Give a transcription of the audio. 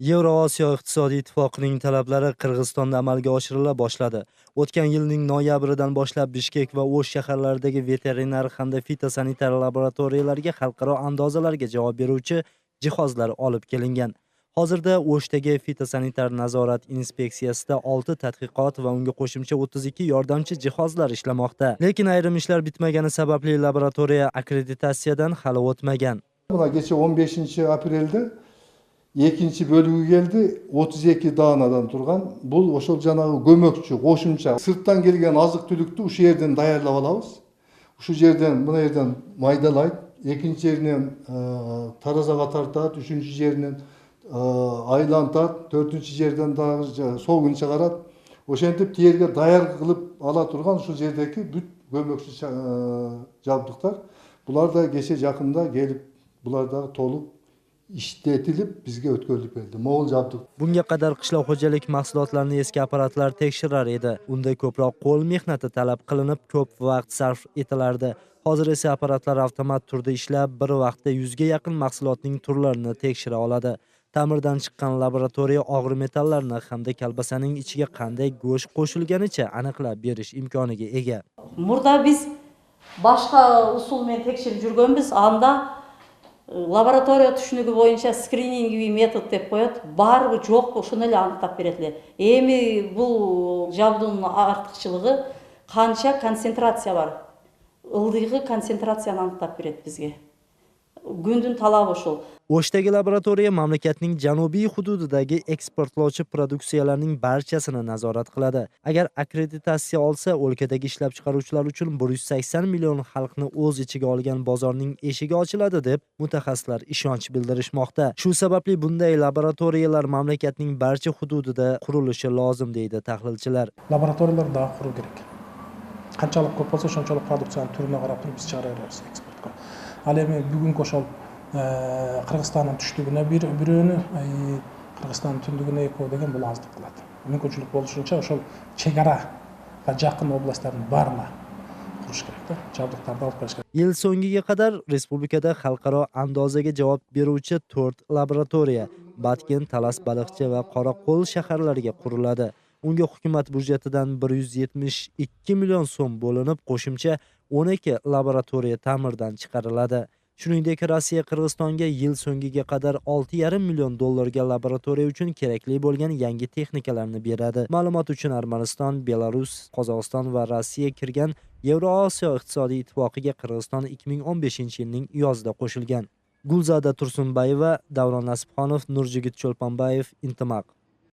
Yevrosiyo iqtisodiy ittifoqining talablari Qirg'izistonda amalga oshirila boshladi. O'tgan yilning noyabridan boshlab Bishkek va O'sh shaharlaridagi veterinar hamda fitosanitar laboratoriyalarga xalqaro andozalarga javob beruvchi jihozlar olib kelingan. Hozirda O'shdagi fitosanitar nazorat inspeksiyasida 6 tadqiqot va unga qo'shimcha 32 yordamchi jihozlar ishlamoqda. Lekin ayrim ishlar bitmagani sababli laboratoriya akkreditatsiyadan hali o'tmagan. Buna geçen 15 aprelde ikinci bölügü geldi. 32 dağınadan turgan. Bu oşol janagı gömökçü, koşumça sırttan gelgen azık tülüktü uşu yerden dayarlap alabız. Uşu yerden, buna yerden maydalayt. Ekinci yerinden tarazaga tartat, üçüncü yerinden aylantat, dördüncü yerden daha soğun çıkarat. Oşentip tiyerge dayar kılıp ala turgan şu yerdeki büt gömökçü jabdıklar. Bular da geçe yakında gelip bular da tolup işletilip bizga o'tkazilib berdi. Mo'l jabduq. Bunga qadar qishloq xo'jalik mahsulotlarini eski apparatlar tekshirar edi. Unda ko'proq qo'l mehnati talab qilinib, ko'p vaqt sarf etilardi. Hozir esa apparatlar avtomat turda ishlab, bir vaqtda 100 ga yaqin mahsulotning turlarini tekshira oladi. Ta'mirdan chiqqan laboratoriya og'ir metallarni hamda kalbasaning ichiga qanday go'sht qo'shilganicha aniqlab berish imkoniga ega. Murda biz boshqa usulмен tekshirib жүргөнбүз. Анда laboratoriya түшүнүгү боюнча скрининговый метод деп коет. Барбы, жокпу ошону эле аныктап берет эле. Эми бул жабдуунун артыкчылыгы канча концентрация бар. Ылдыйгы концентрацияны аныктап берет бизге. Күндүн талабы ошол. O'shdagi laboratoriya mamlakatning janubiy hududidagi eksportlovchi produksiyalarning barchasini nazorat qiladi. Agar akkreditatsiya olsa, o'lkadagi ishlab chiqaruvchilar uchun 180 million xalqni o'z ichiga olgan bozorning eshigi ochiladi deb mutaxassislar ishonch bildirishmoqda. Shu sababli bunday laboratoriyalar mamlakatning barcha hududida qurilishi lozim deydi tahlilchilar. Laboratoriyalar daha qurish kerak. Qanchalik ko'p bo'lsa, shunchalik produksiyani turine qarab turib biz chiqaraveramiz eksportga. Al endi bugungi oshol Qirg'izistonning tushligini biröөнү, Qirg'izistonning tundugini ekөө деген бул аздык кылат. Мүмкүнчүлүк болушунча ошол чегaraga жакын областтардын баарына куруш керек да, жабдыктарды алып келиш керек. Yil so'ngiga qadar respublikada xalqaro andozaga javob beruvchi 4 laboratoriya Batken, Talas, Baliqchi va Qoraqo'l shaharlariga quriladi. Unga hukumat budjetidan 172 million so'm bo'linib, qo'shimcha 12 laboratoriya ta'mirdan chiqariladi. Shuningdek, Rossiya Qirg'izistonga yil so'ngiga qadar 6,5 million dollarga laboratoriya uchun kerakli bo'lgan yangi texnikalarni beradi. Ma'lumot uchun Armaniston, Belarus, Qozog'iston va Rossiya kirgan Yevrosiyo iqtisodiy ittifoqiga Qirg'iziston 2015-yilning yozida qo'shilgan. Gulzada Tursunbayeva, Davron Nasibxonov, Nurjigit Cho'lponbayev, Intimaq.